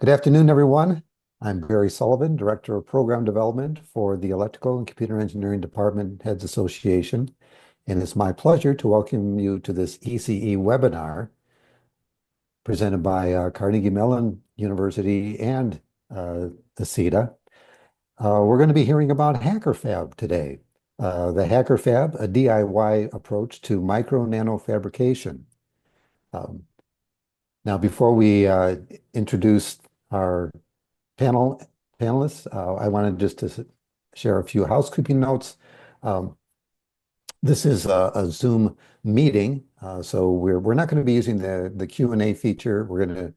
Good afternoon, everyone. I'm Barry Sullivan, Director of Program Development for the Electrical and Computer Engineering Department Heads Association, and it's my pleasure to welcome you to this ECE webinar presented by Carnegie Mellon University and ACETA. We're going to be hearing about HackerFab today. The HackerFab, a DIY approach to micro nanofabrication. Um, Now, before we introduce our panelists, I wanted just to share a few housekeeping notes. Um, this is a Zoom meeting, so we're not going to be using the Q&A feature. We're going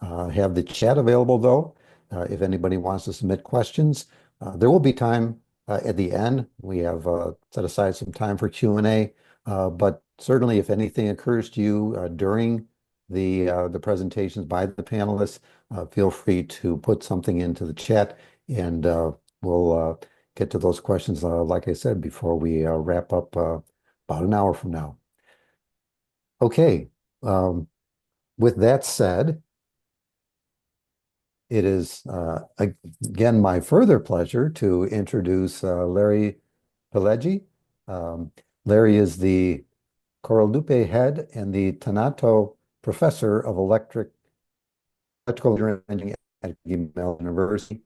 to have the chat available though, if anybody wants to submit questions. There will be time at the end. We have set aside some time for Q&A, but certainly if anything occurs to you during the presentations by the panelists, feel free to put something into the chat, and we'll get to those questions, like I said, before we wrap up about an hour from now. Okay, with that said, it is again my further pleasure to introduce Larry Pileggi. Um, Larry is the Coraldupe Head and the Tanato Professor of Electrical Engineering at Carnegie Mellon University.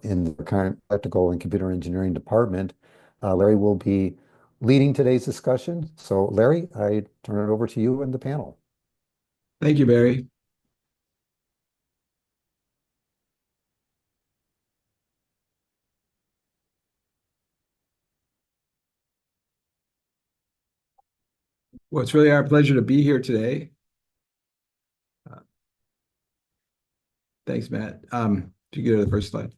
In the current electrical and computer engineering department. Larry will be leading today's discussion. So Larry, I turn it over to you and the panel. Thank you, Barry. Well, it's really our pleasure to be here today. Thanks, Matt. If you go to the first slide.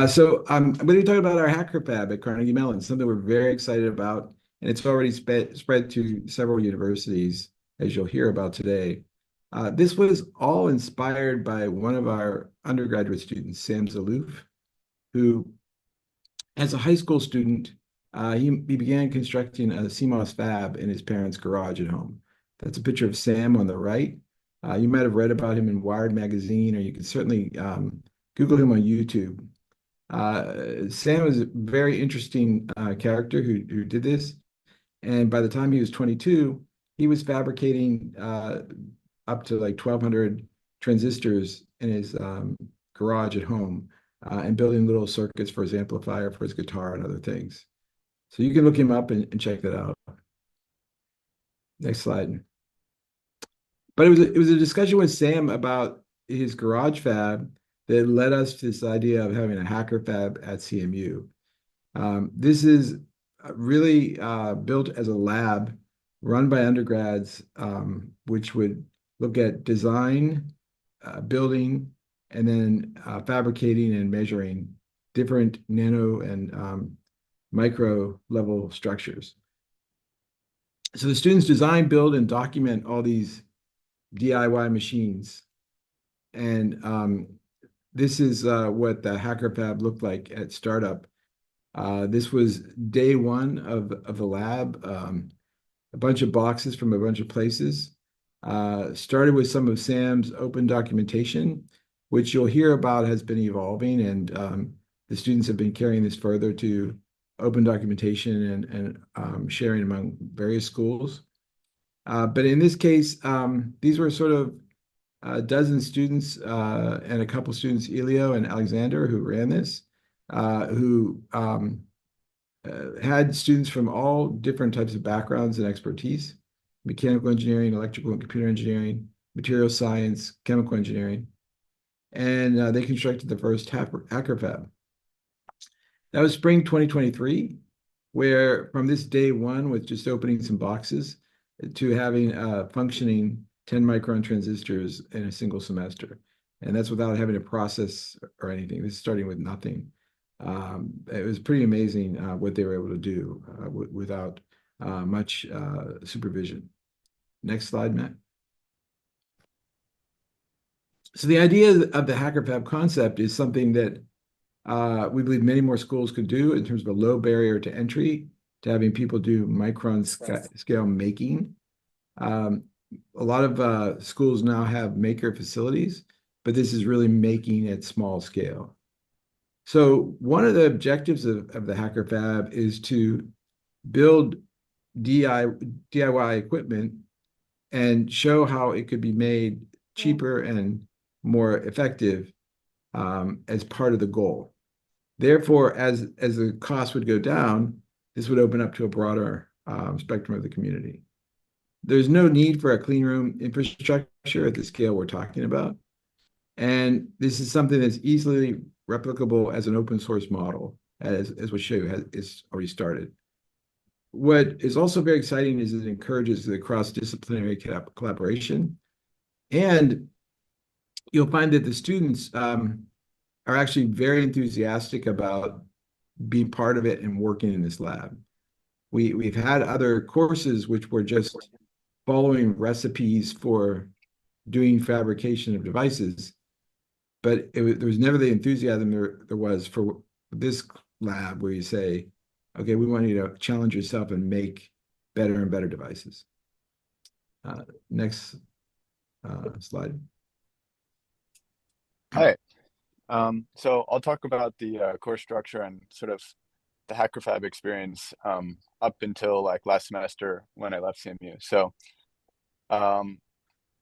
So I'm going to talk about our HackerFab at Carnegie Mellon, something we're very excited about, and it's already spread to several universities, as you'll hear about today. This was all inspired by one of our undergraduate students, Sam Zalouf, who, as a high school student, he began constructing a CMOS fab in his parents' garage at home. That's a picture of Sam on the right. You might have read about him in Wired magazine, or you can certainly Google him on YouTube. Sam is a very interesting character who did this. And by the time he was 22, he was fabricating up to like 1,200 transistors in his garage at home and building little circuits for his amplifier, for his guitar, and other things. So you can look him up and check that out. Next slide. But it was a discussion with Sam about his garage fab that led us to this idea of having a hacker fab at CMU. This is really built as a lab run by undergrads, which would look at design, building, and then fabricating and measuring different nano and micro level structures. So the students design, build, and document all these DIY machines. And this is what the HackerFab looked like at startup. This was day one of the lab, a bunch of boxes from a bunch of places. Started with some of Sam's open documentation, which you'll hear about has been evolving, and the students have been carrying this further to open documentation and sharing among various schools. But in this case, these were sort of a dozen students and a couple students, Elio and Alexander, who ran this, who had students from all different types of backgrounds and expertise: mechanical engineering, electrical and computer engineering, material science, chemical engineering. And they constructed the first hacker fab. That was spring 2023, where from this day one, with just opening some boxes, to having functioning 10 micron transistors in a single semester. And that's without having to process or anything. This is starting with nothing. It was pretty amazing what they were able to do without much supervision. Next slide, Matt. So the idea of the HackerFab concept is something that we believe many more schools could do in terms of a low barrier to entry, to having people do micron scale making. A lot of schools now have maker facilities, but this is really making it small scale. So one of the objectives of the Hacker Fab is to build DIY equipment and show how it could be made cheaper and more effective as part of the goal. Therefore, as the cost would go down, this would open up to a broader spectrum of the community. There's no need for a clean room infrastructure at the scale we're talking about. And this is something that's easily replicable as an open source model, as we'll show you, is already started. What is also very exciting is it encourages the cross-disciplinary collaboration. And you'll find that the students are actually very enthusiastic about being part of it and working in this lab. We've had other courses which were just following recipes for doing fabrication of devices, but there was never the enthusiasm there was for this lab where you say, okay, we want you to challenge yourself and make better and better devices. Next slide. Hi. So I'll talk about the course structure and sort of the HackerFab experience up until like last semester when I left CMU. So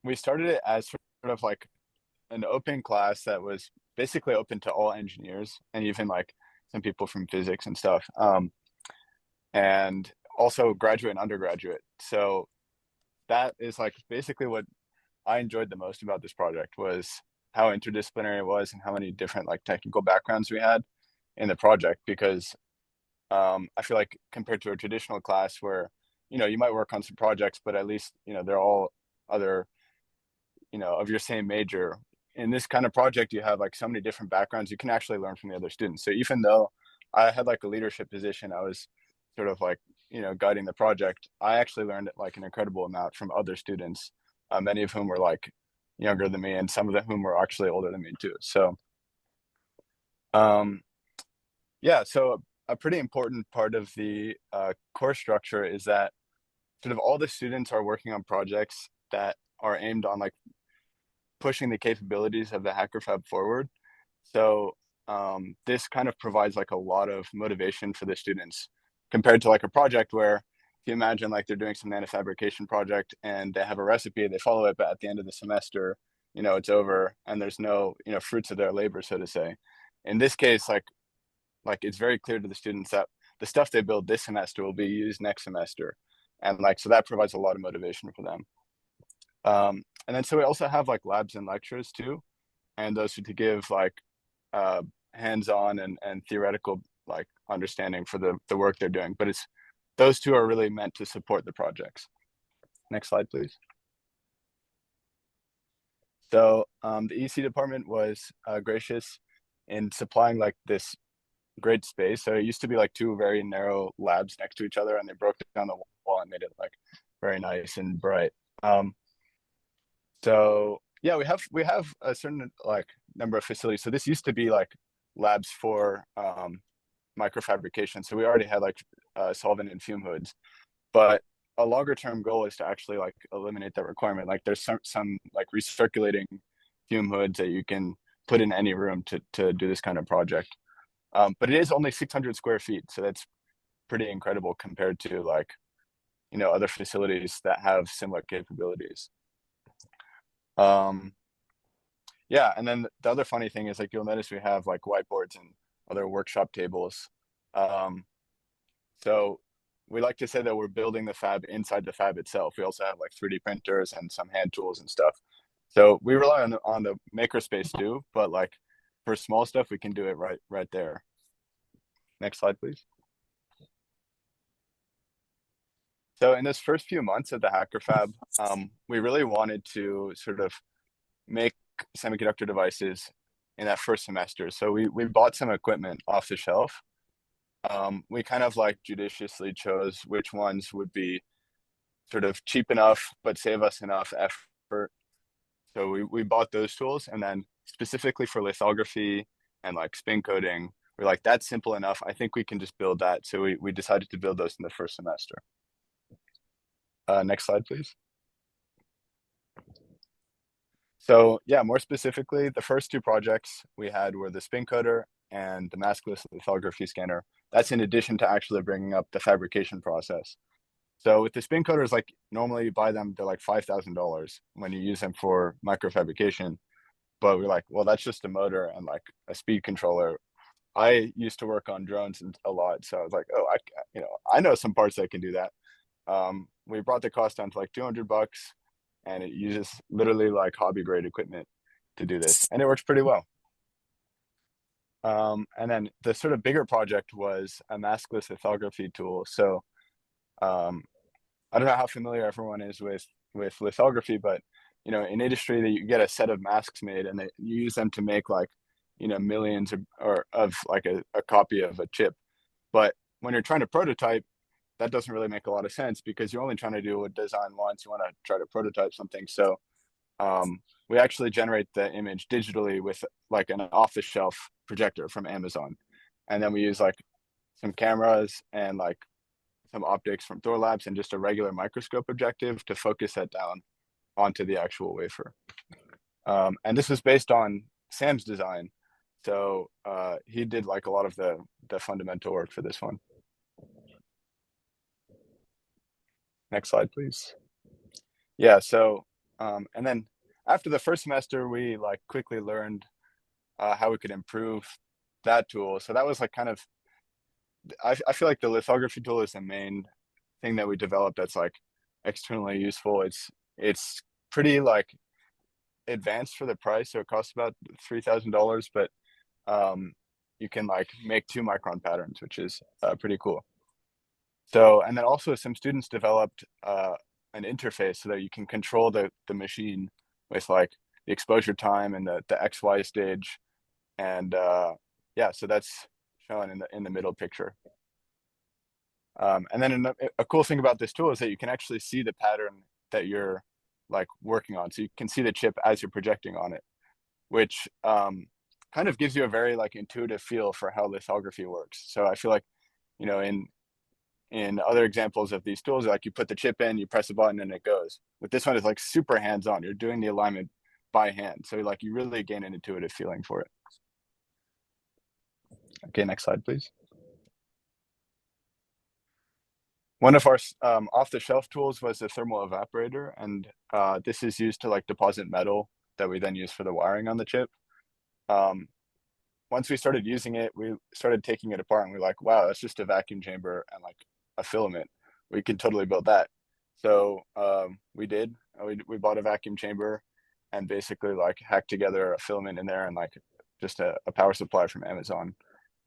we started it as sort of like an open class that was basically open to all engineers and even like some people from physics and stuff, and also graduate and undergraduate. So that is like basically what I enjoyed the most about this project was how interdisciplinary it was and how many different like technical backgrounds we had in the project. Because I feel like compared to a traditional class where you might work on some projects, but at least they're all other of your same major. In this kind of project, you have like so many different backgrounds. You can actually learn from the other students. So even though I had like a leadership position, I was sort of like guiding the project. I actually learned like an incredible amount from other students, many of whom were like younger than me, and some of them whom were actually older than me too. So, yeah. So a pretty important part of the course structure is that sort of all the students are working on projects that are aimed on like pushing the capabilities of the HackerFab forward. So this kind of provides like a lot of motivation for the students compared to like a project where if you imagine like they're doing some nanofabrication project and they have a recipe, they follow it, but at the end of the semester, it's over and there's no, fruits of their labor, so to say. In this case, like it's very clear to the students that the stuff they build this semester will be used next semester. And like, so that provides a lot of motivation for them. And then so we also have like labs and lectures too, and those are to give like hands-on and theoretical like understanding for the work they're doing. But those two are really meant to support the projects. Next slide, please. So the EC department was gracious in supplying like this great space. So it used to be like two very narrow labs next to each other, and they broke down the wall and made it like very nice and bright. So yeah, we have a certain like number of facilities. So this used to be like labs for microfabrication. So we already had like solvent and fume hoods, but a longer term goal is to actually like eliminate that requirement. Like there's some like recirculating fume hoods that you can put in any room to do this kind of project. But it is only 600 square feet, so that's pretty incredible compared to like other facilities that have similar capabilities. Yeah, and then the other funny thing is like you'll notice we have like whiteboards and other workshop tables. So we like to say that we're building the fab inside the fab itself. We also have like 3D printers and some hand tools and stuff. So we rely on the makerspace too, but like for small stuff we can do it right there. Next slide, please. So in those first few months of the Hacker Fab, we really wanted to sort of make semiconductor devices in that first semester. So we bought some equipment off the shelf. We kind of like judiciously chose which ones would be sort of cheap enough but save us enough effort. So we bought those tools, and then specifically for lithography and like spin coating, we're like, that's simple enough. I think we can just build that. So we decided to build those in the first semester. Next slide, please. So yeah, more specifically, the first two projects we had were the spin coater and the maskless lithography scanner. That's in addition to actually bringing up the fabrication process. So with the spin coaters, like normally you buy them, they're like $5,000 when you use them for microfabrication. But we're like, well, that's just a motor and like a speed controller. I used to work on drones a lot, so I was like, oh, I know some parts that can do that. We brought the cost down to like $200, and it uses literally like hobby grade equipment to do this, and it works pretty well. And then the sort of bigger project was a maskless lithography tool. So um, I don't know how familiar everyone is with lithography, but in industry, that you get a set of masks made, and you use them to make like millions of like a copy of a chip. But when you're trying to prototype, that doesn't really make a lot of sense because you're only trying to do a design once. You want to try to prototype something. So we actually generate the image digitally with like an off-the-shelf projector from Amazon, and then we use like some cameras and like some optics from Thor Labs and just a regular microscope objective to focus that down onto the actual wafer. And this was based on Sam's design, so he did like a lot of the fundamental work for this one. Next slide, please. Yeah, so and then after the first semester, we like quickly learned how we could improve that tool. So that was like kind of, I feel like the lithography tool is the main thing that we developed that's like externally useful. It's pretty like advanced for the price, so it costs about $3,000, but you can like make 2 micron patterns, which is pretty cool. So, and then also some students developed an interface so that you can control the machine with like the exposure time and the XY stage. And yeah, so that's shown in the middle picture. And then a cool thing about this tool is that you can actually see the pattern that you're like working on. So you can see the chip as you're projecting on it, which kind of gives you a very like intuitive feel for how lithography works. So I feel like, you know, in other examples of these tools, like you put the chip in, you press a button and it goes. With this one, it's like super hands-on. You're doing the alignment by hand. So like you really gain an intuitive feeling for it. Okay, next slide, please. One of our off-the-shelf tools was the thermal evaporator, and this is used to like deposit metal that we then use for the wiring on the chip. Once we started using it, we started taking it apart, and we're like, wow, that's just a vacuum chamber and like a filament. We could totally build that. So we did. We bought a vacuum chamber and basically like hacked together a filament in there and like just a power supply from Amazon,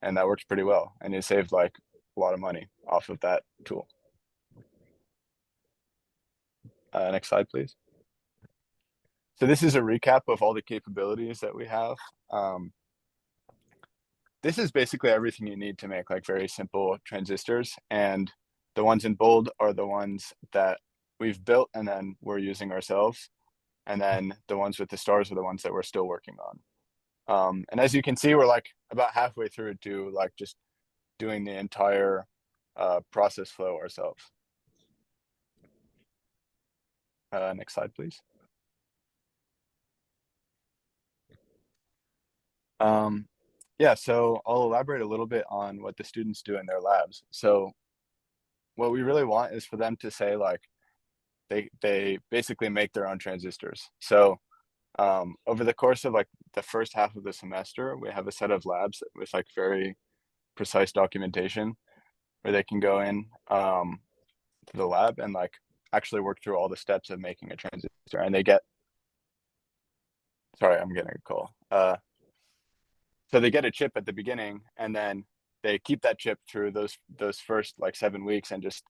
and that worked pretty well. And it saved like a lot of money off of that tool. Next slide, please. So this is a recap of all the capabilities that we have. This is basically everything you need to make like very simple transistors, and the ones in bold are the ones that we've built and then we're using ourselves, and then the ones with the stars are the ones that we're still working on. And as you can see, we're like about halfway through to like just doing the entire process flow ourselves. Next slide, please. Yeah, so I'll elaborate a little bit on what the students do in their labs. So what we really want is for them to say like they basically make their own transistors. So over the course of like the first half of the semester, we have a set of labs with like very precise documentation where they can go in to the lab and like actually work through all the steps of making a transistor. And they get, sorry, I'm getting a call. So they get a chip at the beginning, and then they keep that chip through those first like 7 weeks and just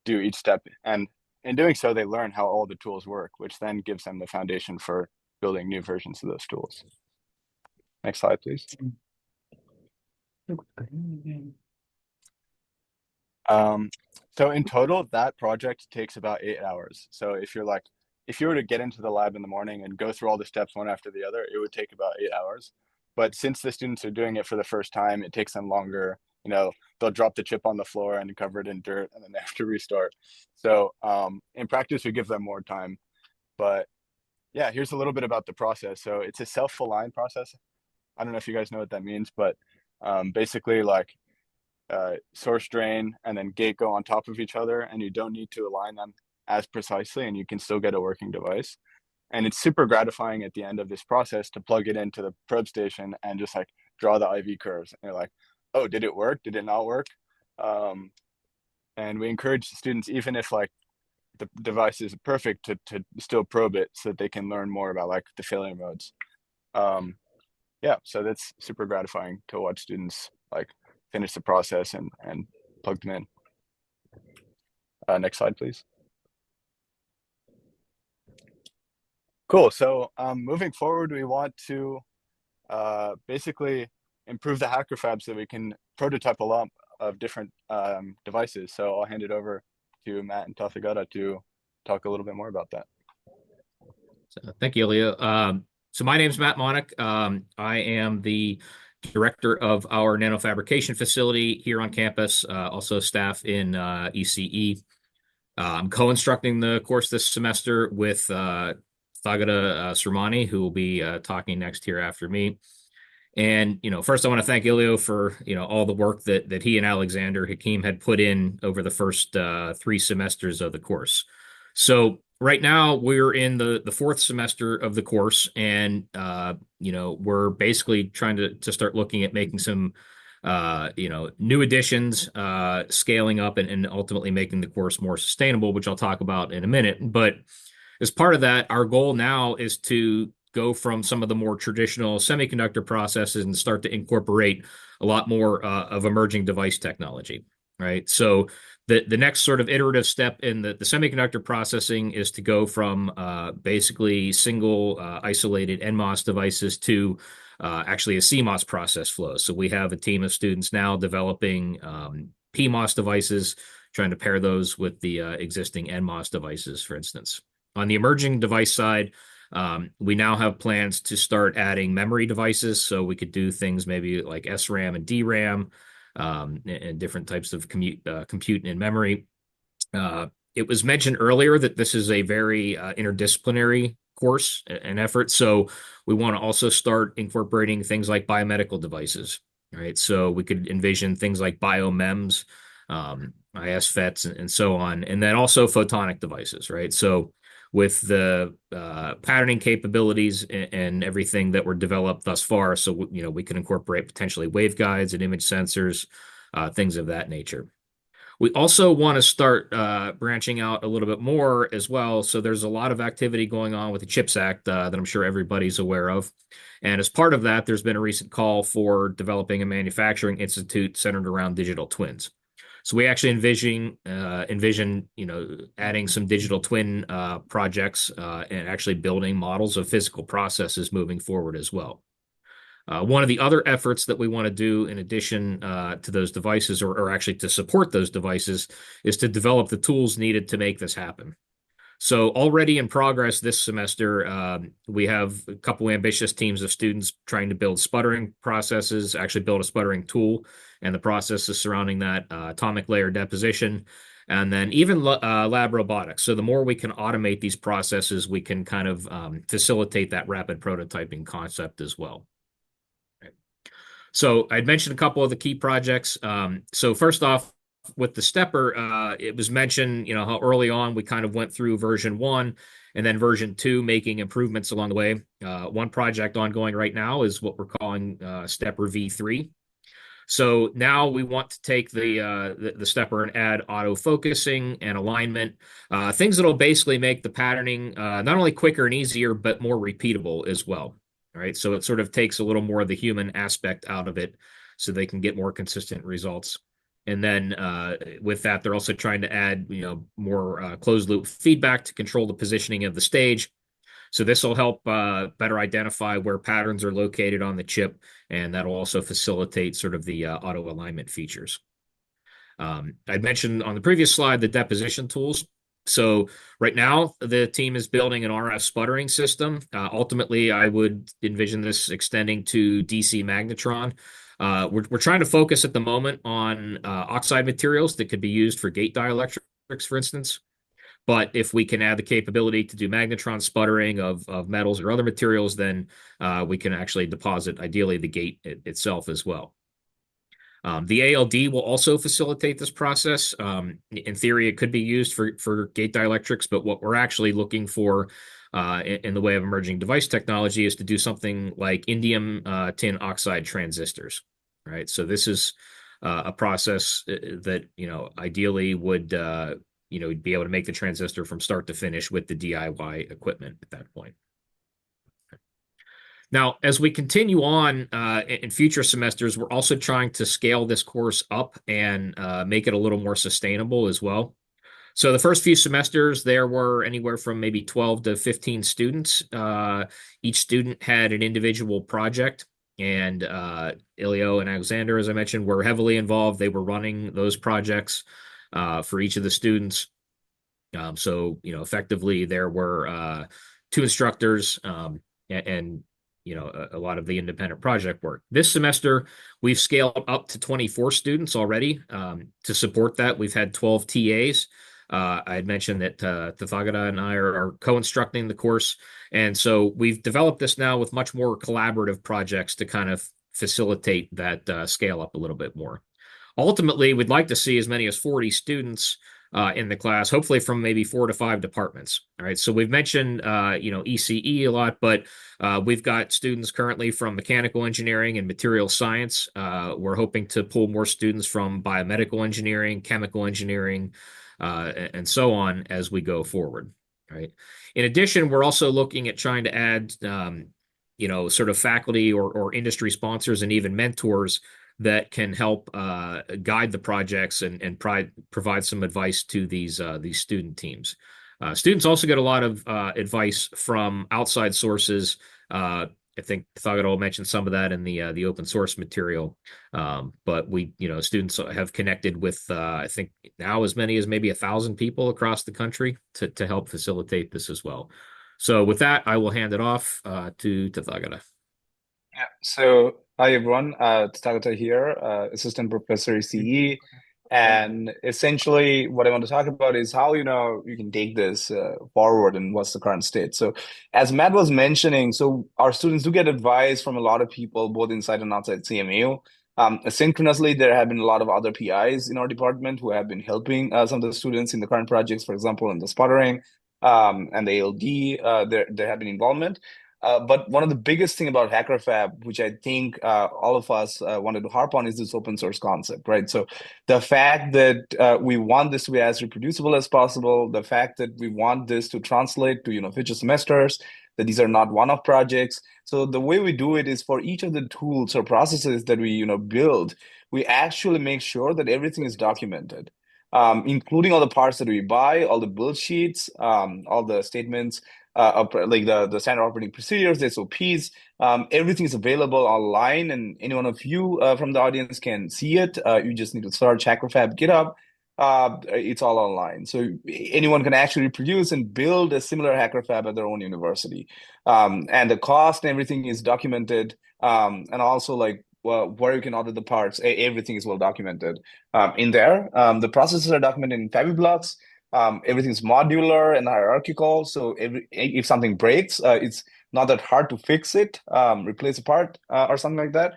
do each step. And in doing so, they learn how all the tools work, which then gives them the foundation for building new versions of those tools. Next slide, please. So in total, that project takes about 8 hours. So if you were to get into the lab in the morning and go through all the steps one after the other, it would take about 8 hours. But since the students are doing it for the first time, it takes them longer. You know, they'll drop the chip on the floor and cover it in dirt, and then they have to restart. So in practice, we give them more time. But yeah, here's a little bit about the process. So it's a self-aligned process. I don't know if you guys know what that means, but basically like source drain and then gate go on top of each other, and you don't need to align them as precisely, and you can still get a working device. And it's super gratifying at the end of this process to plug it into the probe station and just like draw the IV curves. And you're like, oh, did it work? Did it not work? And we encourage students, even if like the device is perfect, to still probe it so that they can learn more about like the failure modes. Yeah, so that's super gratifying to watch students like finish the process and plug them in. Next slide, please. Cool. So moving forward, we want to basically improve the hacker fab so we can prototype a lot of different devices. So I'll hand it over to Matt and Tathagata to talk a little bit more about that. So, thank you, Elio. So my name's Matt Monick. I am the director of our nanofabrication facility here on campus, also staff in ECE. I'm co-instructing the course this semester with Thagata Srimani, who will be talking next here after me. And, first I want to thank Ilio for, all the work that he and Alexander Hakim had put in over the first 3 semesters of the course. So right now we're in the 4th semester of the course, and, we're basically trying to start looking at making some, new additions, scaling up and ultimately making the course more sustainable, which I'll talk about in a minute. But as part of that, our goal now is to go from some of the more traditional semiconductor processes and start to incorporate a lot more of emerging device technology, right? So the next sort of iterative step in the semiconductor processing is to go from basically single isolated NMOS devices to actually a CMOS process flow. So we have a team of students now developing PMOS devices, trying to pair those with the existing NMOS devices, for instance. On the emerging device side, we now have plans to start adding memory devices, so we could do things maybe like SRAM and DRAM, and different types of compute and memory. It was mentioned earlier that this is a very interdisciplinary course and effort, so we want to also start incorporating things like biomedical devices, right? So we could envision things like biomems, ISFETs, and so on, and then also photonic devices, right? So with the patterning capabilities and everything that were developed thus far, so we can incorporate potentially waveguides and image sensors, things of that nature. We also want to start branching out a little bit more as well. So there's a lot of activity going on with the CHIPS Act that I'm sure everybody's aware of. And as part of that, there's been a recent call for developing a manufacturing institute centered around digital twins. So we actually envision, adding some digital twin projects and actually building models of physical processes moving forward as well. One of the other efforts that we want to do in addition to those devices, or actually to support those devices, is to develop the tools needed to make this happen. So already in progress this semester, we have a couple ambitious teams of students trying to build sputtering processes, actually build a sputtering tool, and the processes surrounding that, atomic layer deposition, and then even lab robotics. So the more we can automate these processes, we can kind of facilitate that rapid prototyping concept as well. So I'd mentioned a couple of the key projects. So first off, with the stepper, it was mentioned, how early on we kind of went through version 1 and then version 2, making improvements along the way. One project ongoing right now is what we're calling stepper V3. So now we want to take the stepper and add auto-focusing and alignment, things that'll basically make the patterning not only quicker and easier, but more repeatable as well. All right, so it sort of takes a little more of the human aspect out of it so they can get more consistent results. And then with that, they're also trying to add, more closed loop feedback to control the positioning of the stage. So this will help better identify where patterns are located on the chip, and that'll also facilitate sort of the auto alignment features. I mentioned on the previous slide the deposition tools. So right now, the team is building an RF sputtering system. Ultimately, I would envision this extending to DC magnetron. We're trying to focus at the moment on oxide materials that could be used for gate dielectrics, for instance. But if we can add the capability to do magnetron sputtering of metals or other materials, then we can actually deposit, ideally, the gate itself as well. The ALD will also facilitate this process. In theory, it could be used for gate dielectrics, but what we're actually looking for in the way of emerging device technology is to do something like indium tin oxide transistors, right? So this is a process that, ideally would, be able to make the transistor from start to finish with the DIY equipment at that point. Now, as we continue on in future semesters, we're also trying to scale this course up and make it a little more sustainable as well. So the first few semesters, there were anywhere from maybe 12 to 15 students. Each student had an individual project, and Ilio and Alexander, as I mentioned, were heavily involved. They were running those projects for each of the students. So, effectively, there were 2 instructors and a lot of the independent project work. This semester, we've scaled up to 24 students already. To support that, we've had 12 TAs. I had mentioned that Tathagata and I are co-instructing the course. And so we've developed this now with much more collaborative projects to kind of facilitate that scale up a little bit more. Ultimately, we'd like to see as many as 40 students in the class, hopefully from maybe 4 to 5 departments. All right. So we've mentioned, ECE a lot, but we've got students currently from mechanical engineering and material science. We're hoping to pull more students from biomedical engineering, chemical engineering, and so on as we go forward. Right. In addition, we're also looking at trying to add, sort of faculty or industry sponsors and even mentors that can help guide the projects and provide some advice to these student teams. Students also get a lot of advice from outside sources. I think Thagaro mentioned some of that in the open source material. But students have connected with I think now as many as maybe 1,000 people across the country to help facilitate this as well. So with that, I will hand it off to Thagaro. Yeah. So hi everyone, Tathagata here, assistant professor ECE, and essentially what I want to talk about is how you can take this forward and what's the current state. So as Matt was mentioning, so our students do get advice from a lot of people, both inside and outside CMU. Asynchronously, there have been a lot of other PIs in our department who have been helping some of the students in the current projects, for example, in the sputtering and the ALD. There have been involvement. But one of the biggest thing about HackerFab, which I think all of us wanted to harp on, is this open source concept, right? So the fact that we want this to be as reproducible as possible, the fact that we want this to translate to future semesters, that these are not one-off projects. So the way we do it is for each of the tools or processes that we build, we actually make sure that everything is documented, including all the parts that we buy, all the build sheets, all the statements. Like the standard operating procedures, the SOPs, everything is available online, and any one of you from the audience can see it. You just need to search HackerFab GitHub. It's all online, so anyone can actually reproduce and build a similar HackerFab at their own university. And the cost and everything is documented, and also where you can order the parts, everything is well documented in there. The processes are documented in Fabiblocks. Everything's modular and hierarchical, so if something breaks, it's not that hard to fix it, replace a part or something like that.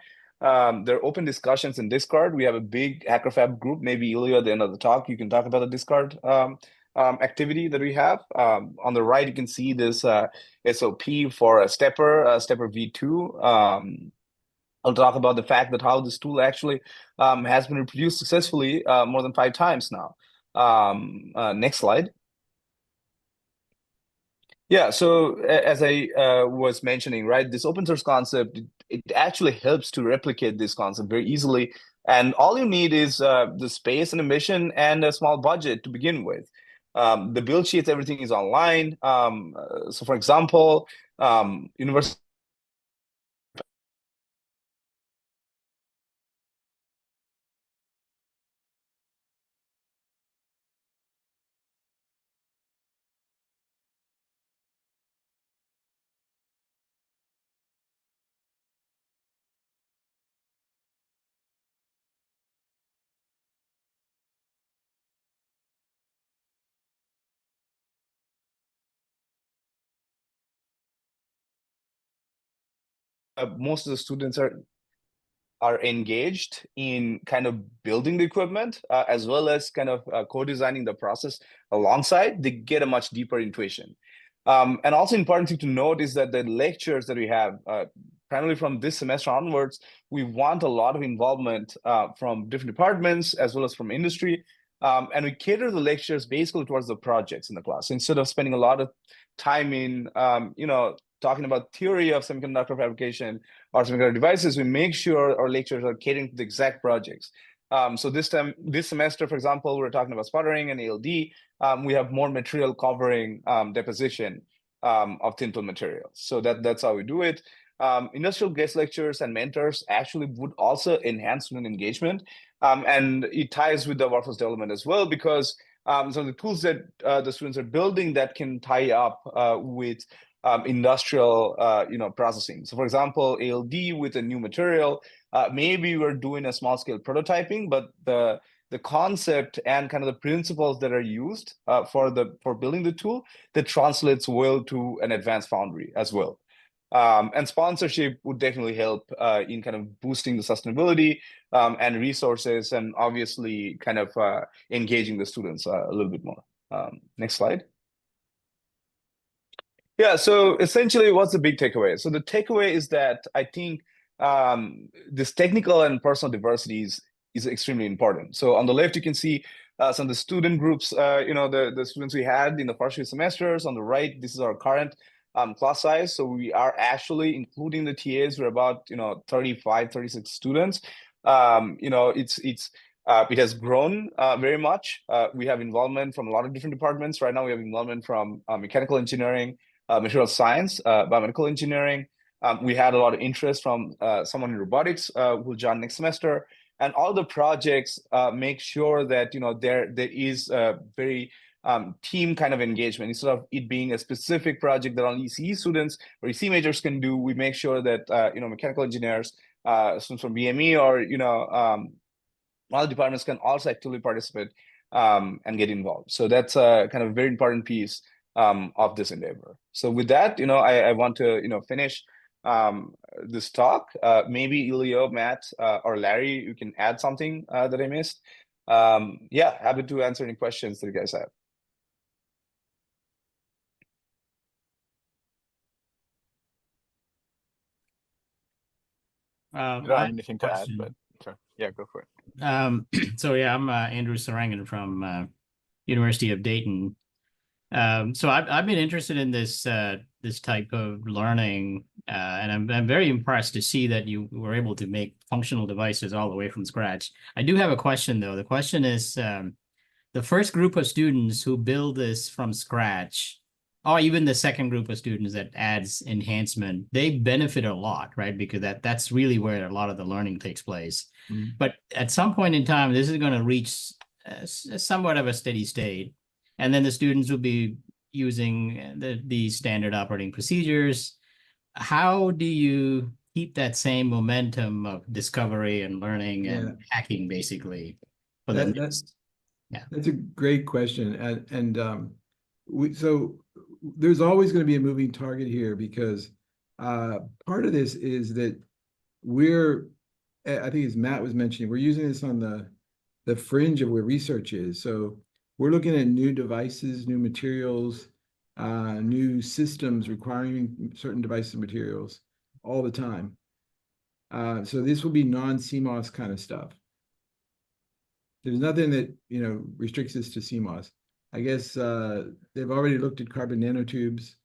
There are open discussions in Discord. We have a big HackerFab group. Maybe Ilya, at the end of the talk, you can talk about the Discord activity that we have. On the right, you can see this SOP for a stepper V2. I'll talk about the fact that how this tool actually has been reproduced successfully more than 5 times now. Next slide. Yeah, so as I was mentioning, right, this open source concept, it actually helps to replicate this concept very easily. And all you need is the space and a mission and a small budget to begin with. The build sheets, everything is online. So for example, university most of the students are engaged in kind of building the equipment as well as kind of co-designing the process alongside, they get a much deeper intuition. And also important thing to note is that the lectures that we have, primarily from this semester onwards, we want a lot of involvement from different departments as well as from industry. And we cater the lectures basically towards the projects in the class. So instead of spending a lot of time in, talking about theory of semiconductor fabrication or semiconductor devices, we make sure our lectures are catering to the exact projects. So this semester, for example, we're talking about sputtering and ALD. We have more material covering deposition of thin film materials. So that's how we do it. Industrial guest lectures and mentors actually would also enhance student engagement. And it ties with the workforce development as well, because some of the tools that the students are building that can tie up with industrial processing. So for example, ALD with a new material, maybe we're doing a small scale prototyping, but the concept and kind of the principles that are used for building the tool, that translates well to an advanced foundry as well. And sponsorship would definitely help in kind of boosting the sustainability and resources, and obviously kind of engaging the students a little bit more. Next slide. Yeah, so essentially, what's the big takeaway? So the takeaway is that I think this technical and personal diversity is extremely important. So on the left, you can see some of the student groups, the students we had in the first few semesters. On the right, this is our current class size. So we are actually including the TAs. We're about 35, 36 students. It has grown very much. We have involvement from a lot of different departments. Right now, we have involvement from mechanical engineering, material science, biomedical engineering. We had a lot of interest from someone in robotics who'll join next semester. And all the projects make sure that there is a very team kind of engagement. Instead of it being a specific project that only ECE students or ECE majors can do, we make sure that mechanical engineers, students from BME or all departments can also actively participate and get involved. So that's a kind of very important piece of this endeavor. So with that, I want to finish this talk. Maybe Elio, Matt, or Larry, you can add something that I missed. Yeah, happy to answer any questions that you guys have. I don't have anything to add, but sorry. Yeah, go for it. So yeah, I'm Andrew Sarangan from University of Dayton. So I've been interested in this type of learning, and I'm very impressed to see that you were able to make functional devices all the way from scratch. I do have a question though. The question is, the first group of students who build this from scratch, or even the second group of students that adds enhancement, they benefit a lot, right? Because that's really where a lot of the learning takes place. Mm-hmm. But at some point in time, this is going to reach somewhat of a steady state. And then the students will be using the standard operating procedures. How do you keep that same momentum of discovery and learning and hacking, basically? That's a great question. And so there's always going to be a moving target here, because part of this is that I think as Matt was mentioning, we're using this on the fringe of where research is. So we're looking at new devices, new materials, new systems requiring certain devices and materials all the time. So this will be non-CMOS kind of stuff. There's nothing that restricts us to CMOS. I guess they've already looked at carbon nanotubes.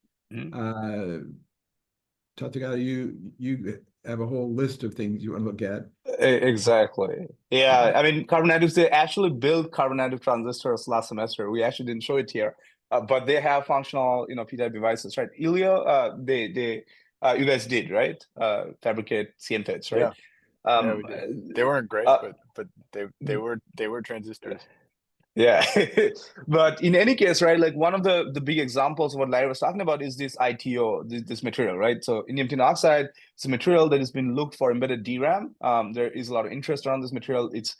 Tatagata, you have a whole list of things you want to look at. Exactly. Yeah, I mean, carbon nanotubes, they actually built carbon nanotube transistors last semester. We actually didn't show it here, but they have functional, P-type devices, right? Elio, you guys did, right? Fabricate CMFETs, right? Yeah, we did. They weren't great, but they were transistors. Yeah, but in any case, right, like one of the big examples of what Larry was talking about is this ITO, this material, right? So indium tin oxide, it's a material that has been looked for embedded DRAM. There is a lot of interest around this material. It's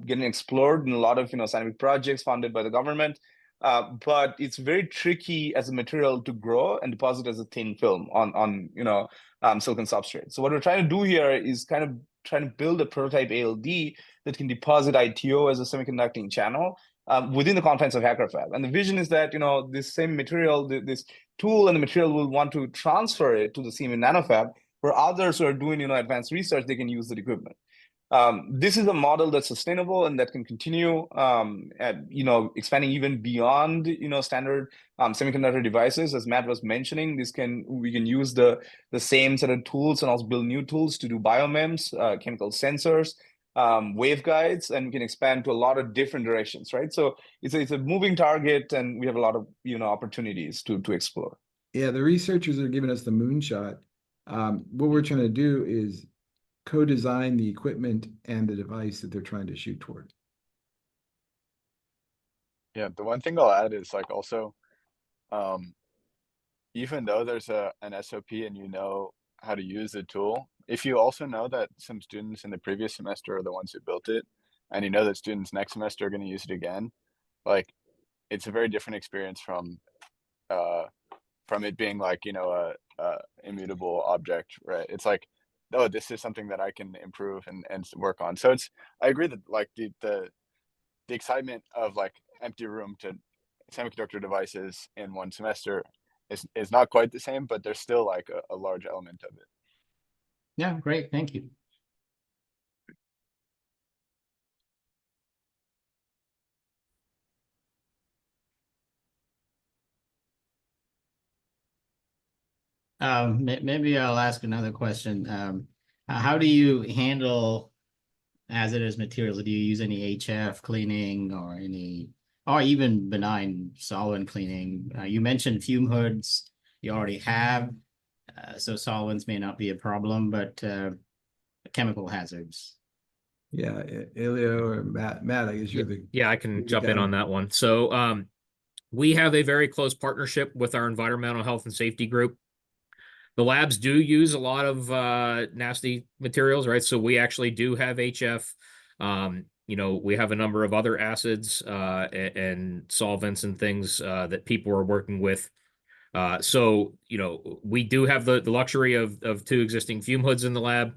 getting explored in a lot of scientific projects funded by the government. but it's very tricky as a material to grow and deposit as a thin film on silicon substrate. So what we're trying to do here is kind of trying to build a prototype ALD that can deposit ITO as a semiconducting channel within the confines of HackerFab. And the vision is that this same material, this tool and the material will want to transfer it to the same Nanofab, where others who are doing advanced research, they can use that equipment. This is a model that's sustainable and that can continue expanding even beyond standard semiconductor devices. As Matt was mentioning, we can use the same set of tools and also build new tools to do biomems, chemical sensors, waveguides, and we can expand to a lot of different directions, right? So it's a moving target, and we have a lot of opportunities to explore. Yeah, the researchers are giving us the moonshot. What we're trying to do is co-design the equipment and the device that they're trying to shoot toward. Yeah, the one thing I'll add is like also, even though there's an SOP and you know how to use the tool, if you also know that some students in the previous semester are the ones who built it, and you know that students next semester are going to use it again, like it's a very different experience from it being like a immutable object, right? It's like, oh, this is something that I can improve and work on. So I agree that like the excitement of like empty room to semiconductor devices in one semester is not quite the same, but there's still like a large element of it. Yeah, great. Thank you. Maybe I'll ask another question. How do you handle hazardous materials? Do you use any HF cleaning or even benign solvent cleaning? You mentioned fume hoods you already have, so solvents may not be a problem, but chemical hazards. Yeah, Elio or Matt, I guess you're the... Yeah, I can jump in on that one. So we have a very close partnership with our environmental health and safety group. The labs do use a lot of nasty materials, right? So we actually do have HF. We have a number of other acids and solvents and things that people are working with. So we do have the luxury of two existing fume hoods in the lab.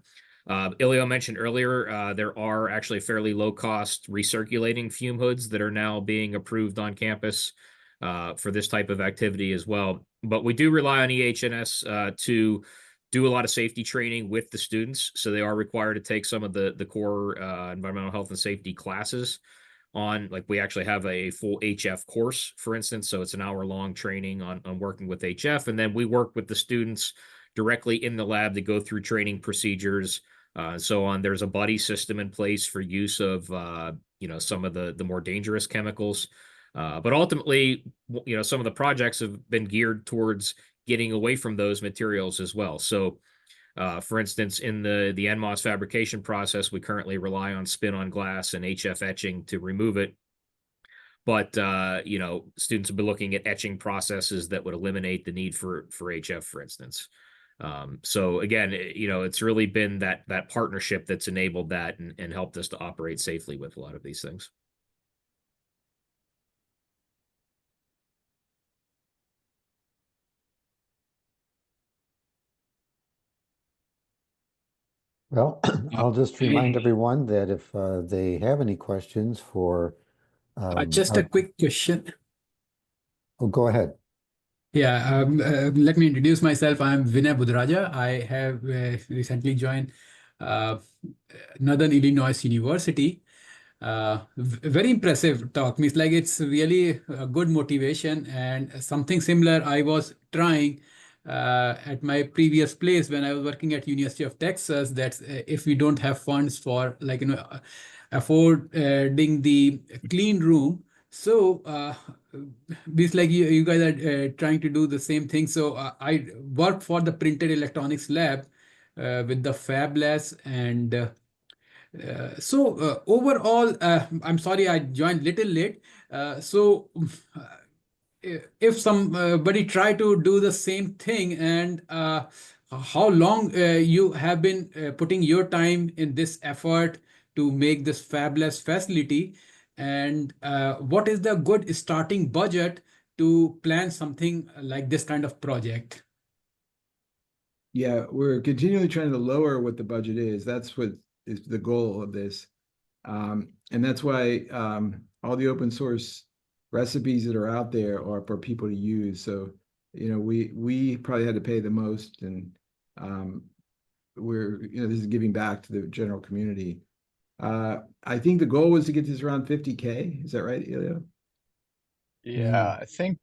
Ilio mentioned earlier, there are actually fairly low-cost recirculating fume hoods that are now being approved on campus for this type of activity as well. But we do rely on EH&S to do a lot of safety training with the students. So they are required to take some of the core environmental health and safety classes on, like we actually have a full HF course, for instance. So it's an hour-long training on working with HF. And then we work with the students directly in the lab to go through training procedures, so on. There's a buddy system in place for use of, some of the more dangerous chemicals. But ultimately, some of the projects have been geared towards getting away from those materials as well. So, for instance, in the NMOS fabrication process, we currently rely on spin-on glass and HF etching to remove it. But, students will be looking at etching processes that would eliminate the need for HF, for instance. So again, it's really been that partnership that's enabled that and helped us to operate safely with a lot of these things. Well, I'll just remind everyone that if they have any questions for just a quick question. Oh, go ahead. Yeah, let me introduce myself. I'm Vinay Budraja. I have recently joined Northern Illinois University. Very impressive talk. Means like it's really a good motivation, and something similar I was trying at my previous place when I was working at University of Texas. That if we don't have funds for affording the clean room, so it's like you guys are trying to do the same thing. So I worked for the printed electronics lab with the fabless and. So overall, I'm sorry I joined little late. So if somebody try to do the same thing, and how long you have been putting your time in this effort to make this fabless facility, And what is the good starting budget to plan something like this kind of project? Yeah, we're continually trying to lower what the budget is. That's what is the goal of this. And that's why all the open source recipes that are out there are for people to use. So, we probably had to pay the most, and this is giving back to the general community. I think the goal was to get this around 50K. Is that right, Ilya? Yeah, I think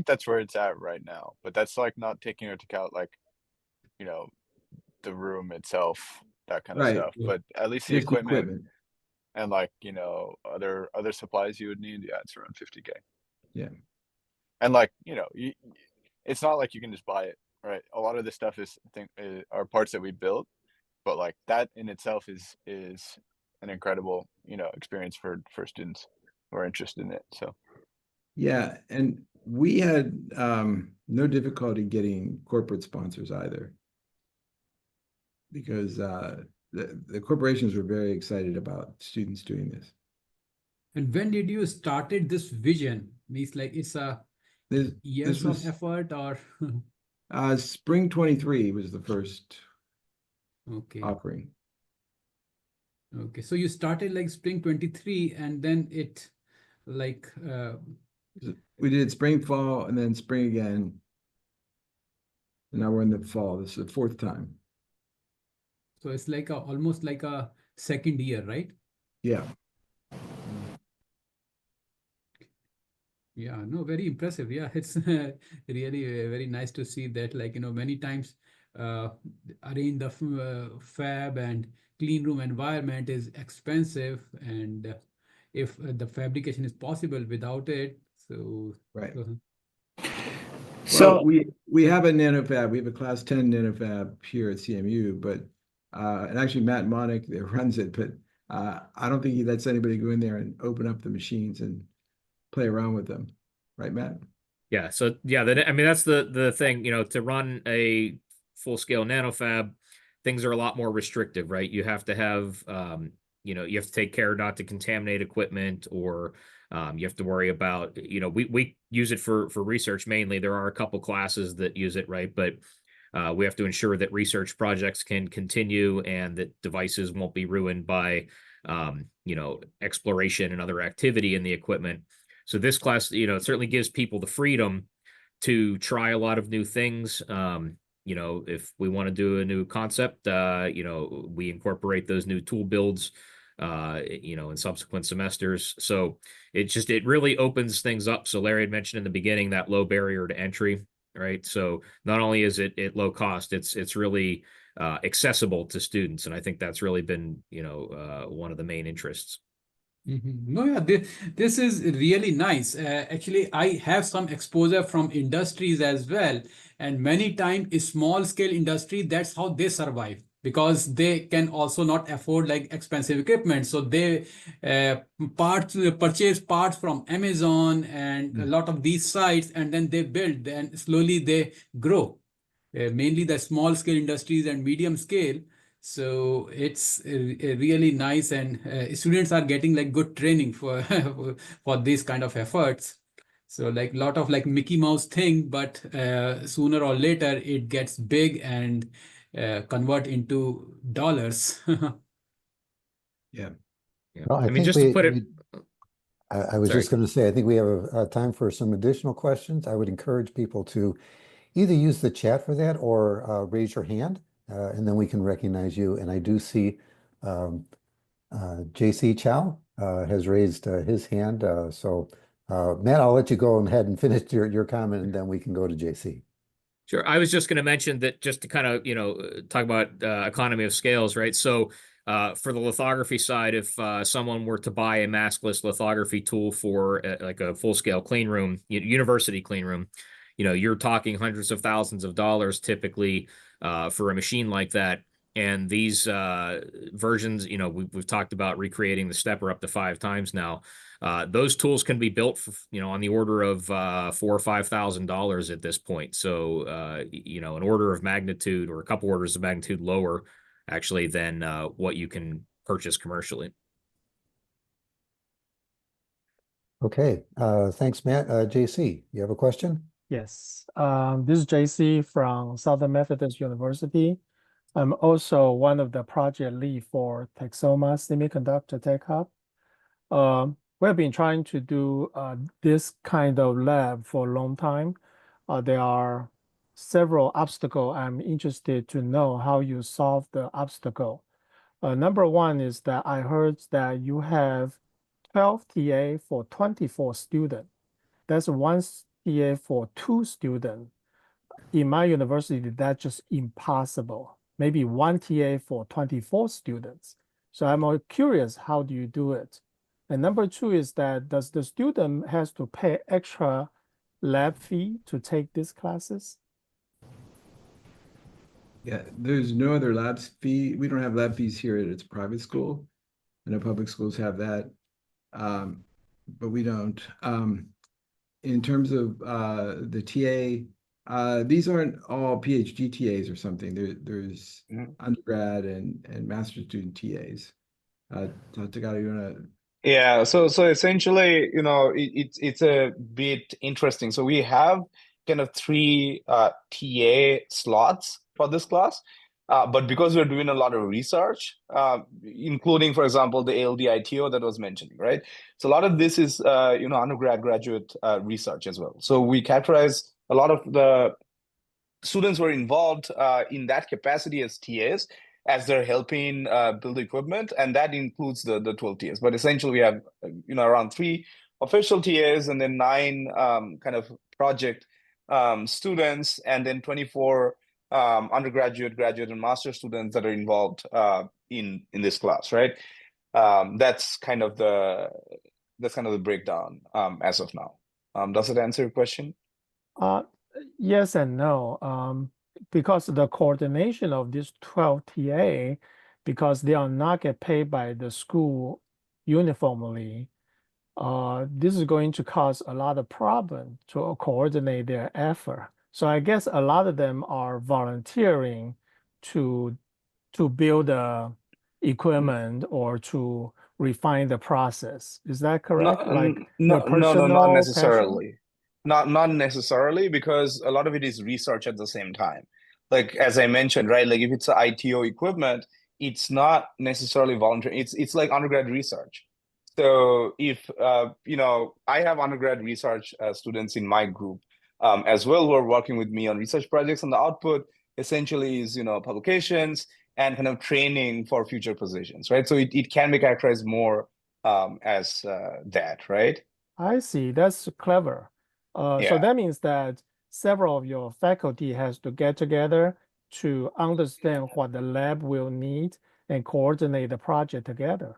that's where it's at right now, but that's like not taking into account like, you know, the room itself, that kind of Right. stuff. But at least the Just the equipment equipment. and like, other supplies you would need, yeah, it's around 50K. Yeah. And like, it's not like you can just buy it, right? A lot of this stuff are parts that we built, but like that in itself is an incredible, experience for students who are interested in it. So Yeah, and we had no difficulty getting corporate sponsors either, because the corporations were very excited about students doing this. And when did you started this vision? Means like it's a This years was of effort or spring 23 was the first okay. offering. Okay. So you started like spring 23 and then it like We did spring, fall, and then spring again. And now we're in the fall. This is the fourth time. so it's like almost like a second year, right? Yeah. Yeah, no, very impressive. Yeah, it's really very nice to see that, like, many times arrange the fab and clean room environment is expensive, and if the fabrication is possible without it, so Right. So Well, we have a nanofab. We have a class 10 nanofab here at CMU, but and actually Matt Monick that runs it, but I don't think he lets anybody go in there and open up the machines and play around with them. Right, Matt? Yeah. So yeah, I mean, that's the thing, to run a full scale nanofab, things are a lot more restrictive, right? You have to have, you have to take care not to contaminate equipment, or you have to worry about, we use it for research mainly. There are a couple classes that use it, right? But we have to ensure that research projects can continue and that devices won't be ruined by, exploration and other activity in the equipment. So this class, it certainly gives people the freedom to try a lot of new things. If we want to do a new concept, we incorporate those new tool builds, in subsequent semesters. So it really opens things up. So Larry had mentioned in the beginning that low barrier to entry, right? So not only is it at low cost, it's really accessible to students. And I think that's really been, one of the main interests. No, yeah, this is really nice. Actually, I have some exposure from industries as well, and many times small scale industry, that's how they survive because they can also not afford like expensive equipment. So they purchase parts from Amazon and a lot of these sites, and then they build, and slowly they grow. Mainly the small scale industries and medium scale. So it's really nice, and students are getting like good training for for these kind of efforts. So like lot of like Mickey Mouse thing, but sooner or later it gets big and convert into dollars. Yeah. Yeah. Well, I I mean, think just to put it, I was sorry. just going to say, I think we have a time for some additional questions. I would encourage people to either use the chat for that or raise your hand, and then we can recognize you. And I do see JC Chow has raised his hand. So Matt, I'll let you go ahead and finish your comment, and then we can go to JC. Sure. I was just going to mention that just to kind of, talk about economy of scales, right? So for the lithography side, if someone were to buy a maskless lithography tool for like a full-scale clean room, university clean room, you're talking hundreds of thousands of dollars typically for a machine like that. And these versions, we've talked about recreating the stepper up to 5 times now. Those tools can be built for, on the order of $4,000 or $5,000 at this point. So, an order of magnitude or a couple orders of magnitude lower, actually, than what you can purchase commercially. Okay, thanks, Matt. JC, you have a question? Yes, this is JC from Southern Methodist University. I'm also one of the project lead for Texoma Semiconductor Tech Hub. We've been trying to do this kind of lab for a long time. There are several obstacles. I'm interested to know how you solve the obstacle. Number one is that I heard that you have 12 TA for 24 students. That's one TA for 2 students. In my university, that's just impossible. Maybe one TA for 24 students. So I'm curious, how do you do it? And number two is that does the student has to pay extra lab fee to take these classes? Yeah, there's no other labs fee. We don't have lab fees here at its private school. I know public schools have that, but we don't. In terms of the TA, these aren't all PhD TAs or something. There's undergrad and master's student TAs. Tagato, you want to? Yeah, so essentially, it's a bit interesting. So we have kind of three TA slots for this class, but because we're doing a lot of research, including, for example, the ALD-ITO that was mentioning, right? So a lot of this is undergrad, graduate research as well. So we characterize a lot of the students who are involved in that capacity as TAs, as they're helping build the equipment, and that includes the 12 TAs. But essentially, we have around 3 official TAs, and then 9 kind of project students, and then 24 undergraduate, graduate, and master students that are involved in this class, right? That's kind of the breakdown as of now. Does it answer your question? Yes and no. Because the coordination of this 12 TA, because they are not get paid by the school uniformly, this is going to cause a lot of problem to coordinate their effort. So I guess a lot of them are volunteering to build the equipment or to refine the process. Is that correct? Like their Not personal passion? necessarily. Not necessarily, because a lot of it is research at the same time. Like as I mentioned, right? Like if it's an ITO equipment, it's not necessarily voluntary. It's like undergrad research. So if I have undergrad research students in my group as well who are working with me on research projects, and the output essentially is publications and kind of training for future positions, right? So it can be characterized more as that, right? I see. That's clever. So Yeah. that means that several of your faculty has to get together to understand what the lab will need and coordinate the project together.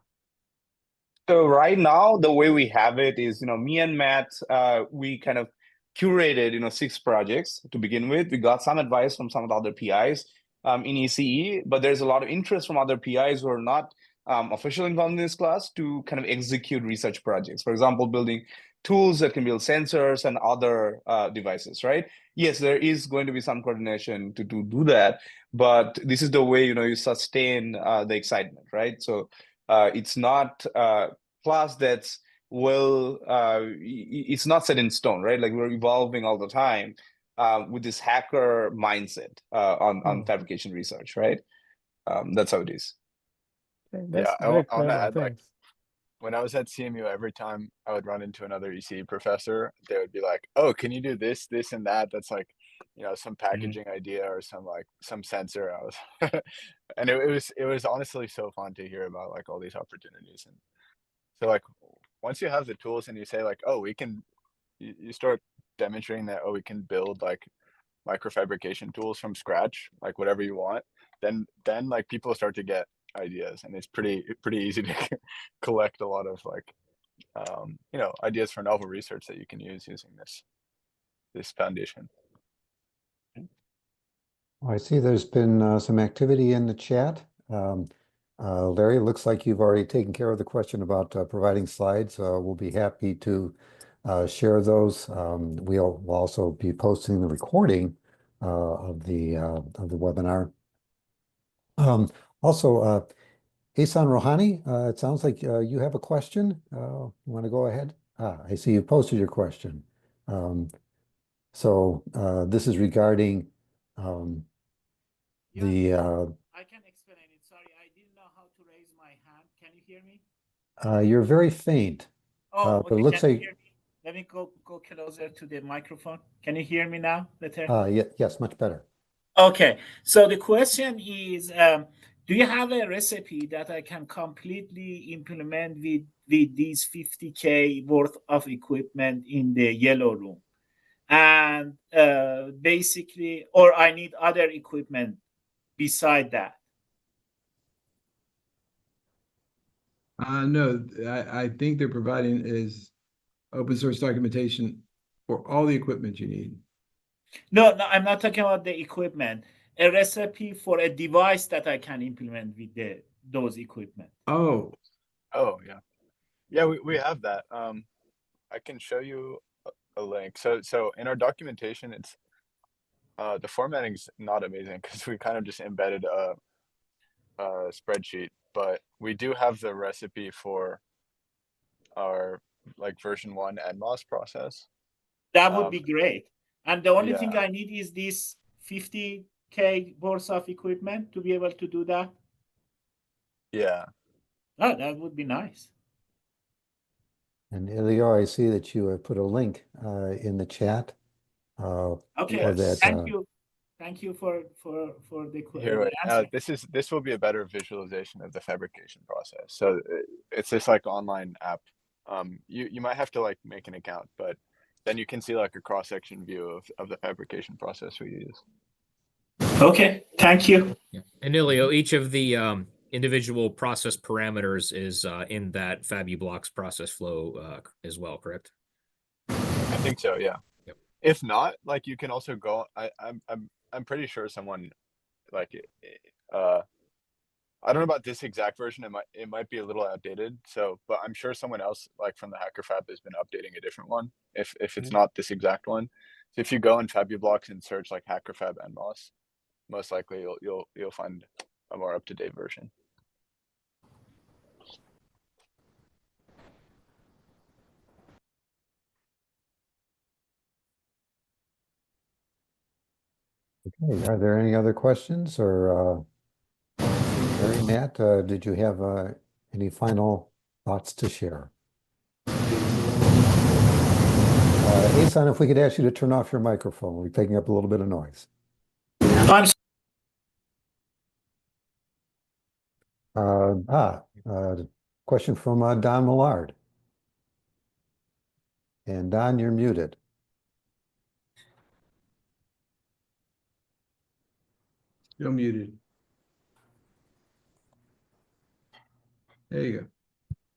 So right now, the way we have it is, me and Matt, we kind of curated, 6 projects to begin with. We got some advice from some of the other PIs in ECE, but there's a lot of interest from other PIs who are not officially involved in this class to kind of execute research projects. For example, building tools that can build sensors and other devices, right? Yes, there is going to be some coordination to do that, but this is the way, you sustain the excitement, right? So it's not a class that's it's not set in stone, right? Like we're evolving all the time with this hacker mindset on fabrication research, right? That's how it is. Okay, Yeah, that's I very want to clever. add, like, Thanks. when I was at CMU, every time I would run into another ECE professor, they would be like, "Oh, can you do this, this, and that?" That's like, some packaging idea or some sensor. I was, and it was honestly so fun to hear about like all these opportunities. And so like once you have the tools and you say like, "Oh, we can," you start demonstrating that, "Oh, we can build like microfabrication tools from scratch, like whatever you want." Then like people start to get ideas, and it's pretty easy to collect a lot of like ideas for novel research that you can use using this foundation. I see there's been some activity in the chat. Larry, it looks like you've already taken care of the question about providing slides. We'll be happy to share those. We'll also be posting the recording of the webinar. Also, Ehsan Rohani, it sounds like you have a question. You want to go ahead? I see you posted your question. So this is regarding the I can explain it. Sorry, I didn't know how to raise my hand. Can you hear me? you're very faint, Oh, but it okay. looks Can you like hear me? Let me go closer to the microphone. Can you hear me now better? yes, much better. Okay. So the question is, do you have a recipe that I can completely implement with these 50K worth of equipment in the yellow room? And basically, or I need other equipment beside that. No, I think they're providing is open source documentation for all the equipment you need. No, I'm not talking about the equipment. A recipe for a device that I can implement with those equipment. Oh, yeah. Yeah, we have that. I can show you a link. So in our documentation, it's the formatting's not amazing because we kind of just embedded a spreadsheet, but we do have the recipe for our like version 1 NMOS process. That would be great. And the only thing Yeah. I need is this 50K worth of equipment to be able to do that. Yeah. Oh, that would be nice. And Ilio, I see that you have put a link in the chat. Okay, for that, thank you. Thank you for the Here, wait. answer. This will be a better visualization of the fabrication process. So it's this like online app. You might have to like make an account, but then you can see like a cross-section view of the fabrication process we use. Okay, thank you. Yeah. And Ilio, each of the individual process parameters is in that FabuBlocks process flow as well, correct? I think so, yeah. Yep. If not, like you can also go. I'm pretty sure someone like I don't know about this exact version. It might be a little outdated. So, but I'm sure someone else like from the HackerFab has been updating a different one. If it's not this exact one, so if you go in FabuBlocks and search like HackerFab NMOS, most likely you'll find a more up to date version. Okay, are there any other questions or Mary, Matt, did you have any final thoughts to share? Asan, if we could ask you to turn off your microphone, we're picking up a little bit of noise. I'm Question from Don Millard. And Don, you're muted. you're muted. There you go.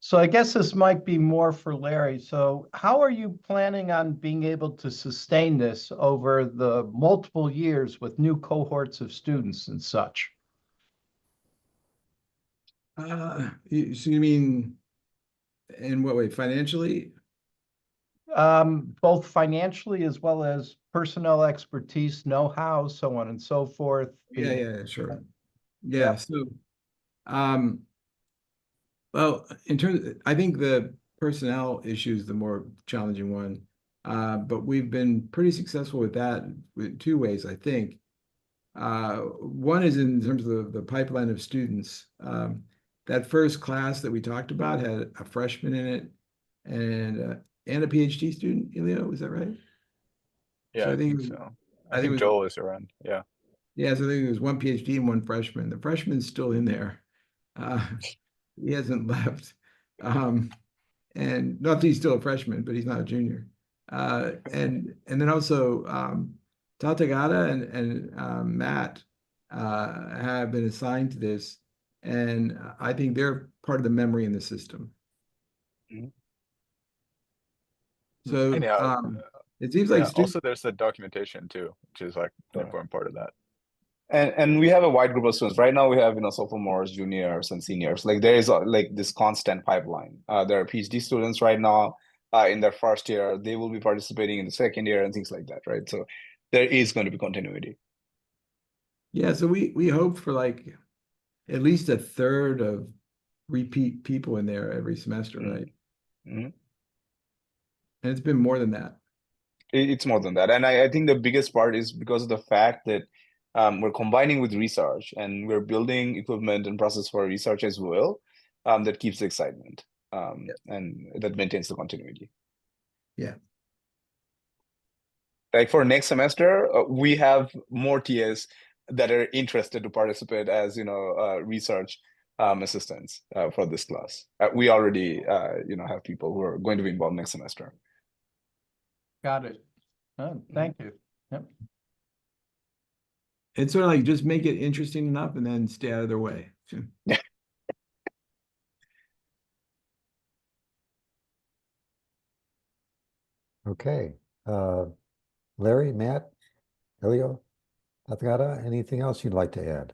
So I guess this might be more for Larry. So how are you planning on being able to sustain this over the multiple years with new cohorts of students and such? So you mean in what way? Financially? Both financially as well as personnel expertise, know-how, so on and so forth. Yeah, sure. Yeah. Yeah. So, well, in terms, I think the personnel issue is the more challenging one. But we've been pretty successful with that in two ways, I think. One is in terms of the pipeline of students. That first class that we talked about had a freshman in it and a PhD student, Ilio, is that right? Yeah, So I think so. I think it was, Joel is around. Yeah. yeah, so I think it was one PhD and one freshman. The freshman's still in there. He hasn't left. And not that he's still a freshman, but he's not a junior. And then also Tatagata and Matt have been assigned to this, and I think they're part of the memory in the system. Mhm. So Anyhow, it seems like yeah. students. Also, there's the documentation too, which is like an important part of that. And we have a wide group of students. Right now we have, sophomores, juniors, and seniors. Like there is like this constant pipeline. There are PhD students right now in their first year. They will be participating in the second year and things like that, right? So there is going to be continuity. Yeah, so we hope for like at least a third of repeat people in there every semester, right? Mm-hmm. And it's been more than that. It's more than that. And I think the biggest part is because of the fact that we're combining with research and we're building equipment and process for research as well. That keeps the excitement and that maintains the continuity. Yeah. Like for next semester, we have more TAs that are interested to participate as research assistants for this class. We already have people who are going to be involved next semester. Got it. Oh, thank you. Yep. It's sort of like just make it interesting enough and then stay out of their way. Okay. Larry, Matt, Elio, Tathagata, anything else you'd like to add?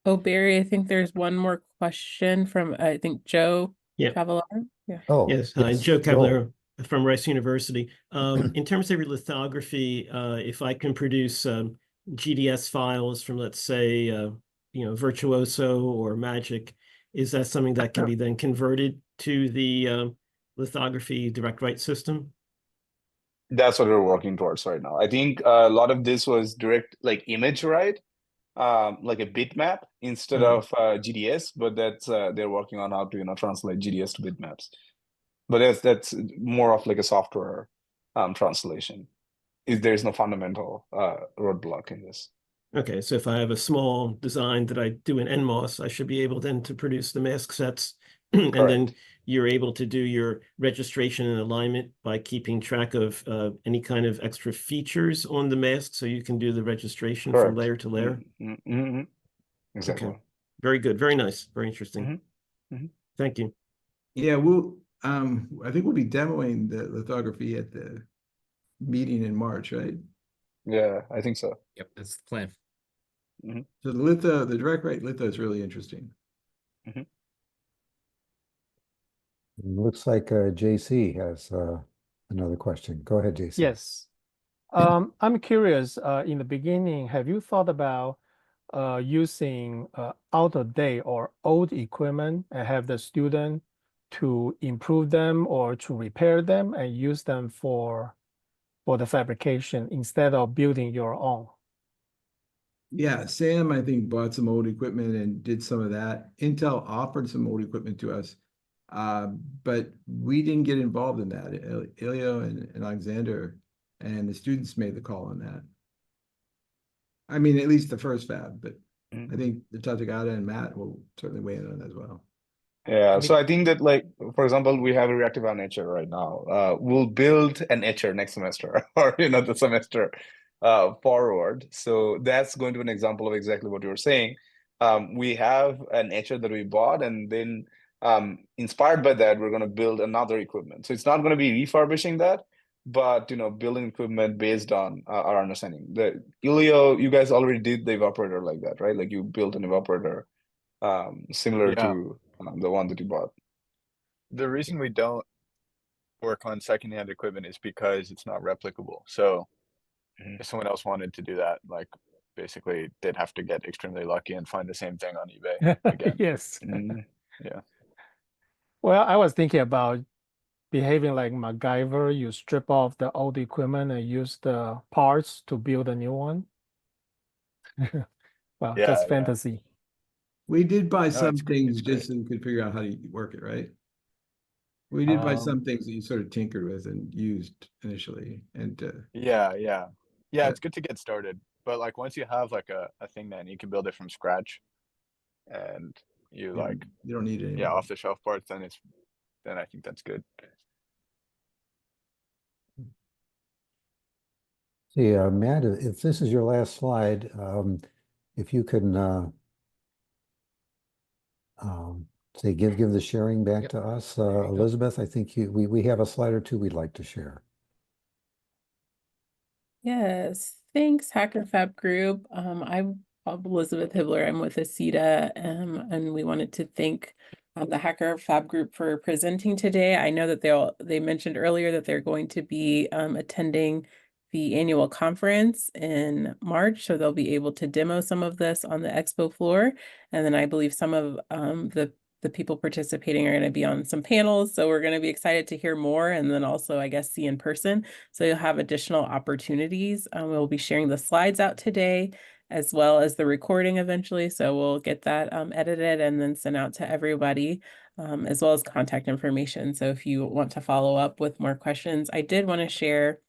Oh, Barry, I think there's one more question from, I think, Joe Yeah. Cavallaro. Yeah. Oh, Yes. Hi, Joe Joel. Cavallaro from Rice University. In terms of your lithography, if I can produce GDS files from, let's say, Virtuoso or Magic, is that something that can be then converted to the lithography direct write system? That's what we're working towards right now. I think a lot of this was direct, like image write, like a bitmap instead of GDS, but that's they're working on how to translate GDS to bitmaps. But that's more of like a software translation. There's no fundamental roadblock in this. Okay, so if I have a small design that I do in NMOS, I should be able then to produce the mask sets, and then you're able to do your registration and alignment by keeping track of any kind of extra features on the mask, so you can do the registration from layer to layer. Exactly. Okay. Very good. Very nice. Very interesting. Thank you. Yeah, I think we'll be demoing the lithography at the meeting in March, right? Yeah, I think so. Yep, that's the plan. So the direct write litho is really interesting. Looks like JC has another question. Go ahead, JC. Yes. I'm curious, in the beginning, have you thought about using out of date or old equipment and have the student to improve them or to repair them and use them for the fabrication instead of building your own? Yeah, Sam, I think, bought some old equipment and did some of that. Intel offered some old equipment to us, but we didn't get involved in that. Ilio and Alexander and the students made the call on that. I mean, at least the first fab, but I think the Tathagata and Matt will certainly weigh in on that as well. Yeah, so I think that, like, for example, we have a reactive on etcher right now. We'll build an etcher next semester or the semester forward. So that's going to be an example of exactly what you were saying. We have an etcher that we bought, and then inspired by that, we're going to build another equipment. So it's not going to be refurbishing that, but building equipment based on our understanding. The Ilio, you guys already did the evaporator like that, right? Like you built an evaporator similar to the one that you bought. The reason we don't work on secondhand equipment is because it's not replicable. So if someone else wanted to do that, like basically they'd have to get extremely lucky and find the same thing on eBay again. Yes. Yeah. Well, I was thinking about behaving like MacGyver. You strip off the old equipment and use the parts to build a new one. Well, Yeah, just yeah. fantasy. We did buy No, some it's things great. just so we could figure out how to work it, right? We did buy some things that you sort of tinkered with and used initially. And Yeah, it's good to get started. But like once you have like a thing, then you can build it from scratch, and you like you don't need it anymore. off the shelf parts, then I think that's good. See, Matt, if this is your last slide, if you can say give the sharing back to us, Elizabeth. I think we have a slide or two we'd like to share. Yes, thanks, Hacker Fab Group. I'm Elizabeth Hibbler. I'm with ACETA, and we wanted to thank the Hacker Fab Group for presenting today. I know that they mentioned earlier that they're going to be attending the annual conference in March, so they'll be able to demo some of this on the expo floor. And then I believe some of the the people participating are going to be on some panels. So we're going to be excited to hear more, and then also, I guess, see in person. So you'll have additional opportunities. We'll be sharing the slides out today, as well as the recording eventually. So we'll get that edited and then sent out to everybody, as well as contact information. So if you want to follow up with more questions, I did want to share,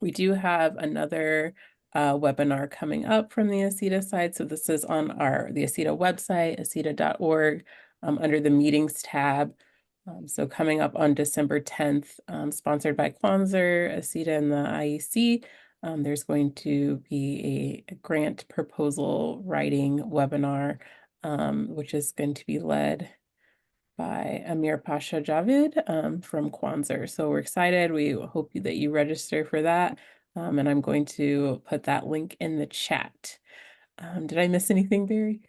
we do have another webinar coming up from the ACETA side. So this is on the ACETA website, aceta.org, under the meetings tab. So coming up on December 10th, sponsored by Quanser, ACETA, and the IEC, there's going to be a grant proposal writing webinar, which is going to be led by Amir Pasha Javid from Quanser. So we're excited. We hope that you register for that. And I'm going to put that link in the chat. Did I miss anything, Barry?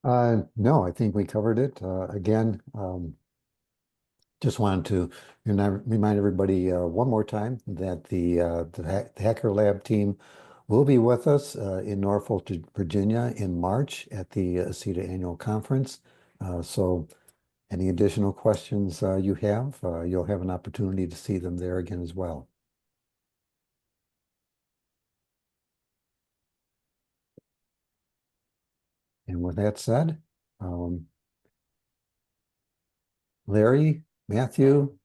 No, I think we covered it. Again, just wanted to remind everybody one more time that the Hacker Lab team will be with us in Norfolk, Virginia in March at the ACETA Annual Conference. So any additional questions you have, you'll have an opportunity to see them there again as well. And with that said, Larry, Matthew,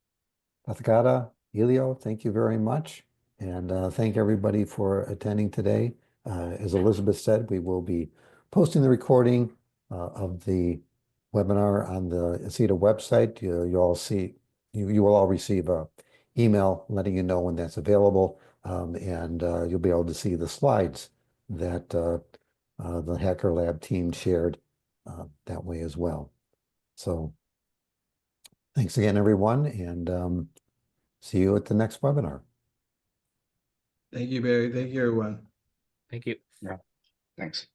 Pathagata, Elio, thank you very much. And thank everybody for attending today. As Elizabeth said, we will be posting the recording of the webinar on the ACETA website. You will all receive an email letting you know when that's available. And you'll be able to see the slides that the Hacker Lab team shared that way as well. So thanks again, everyone, and see you at the next webinar. Thank you, Barry. Thank you, everyone. Thank you. Yeah, thanks.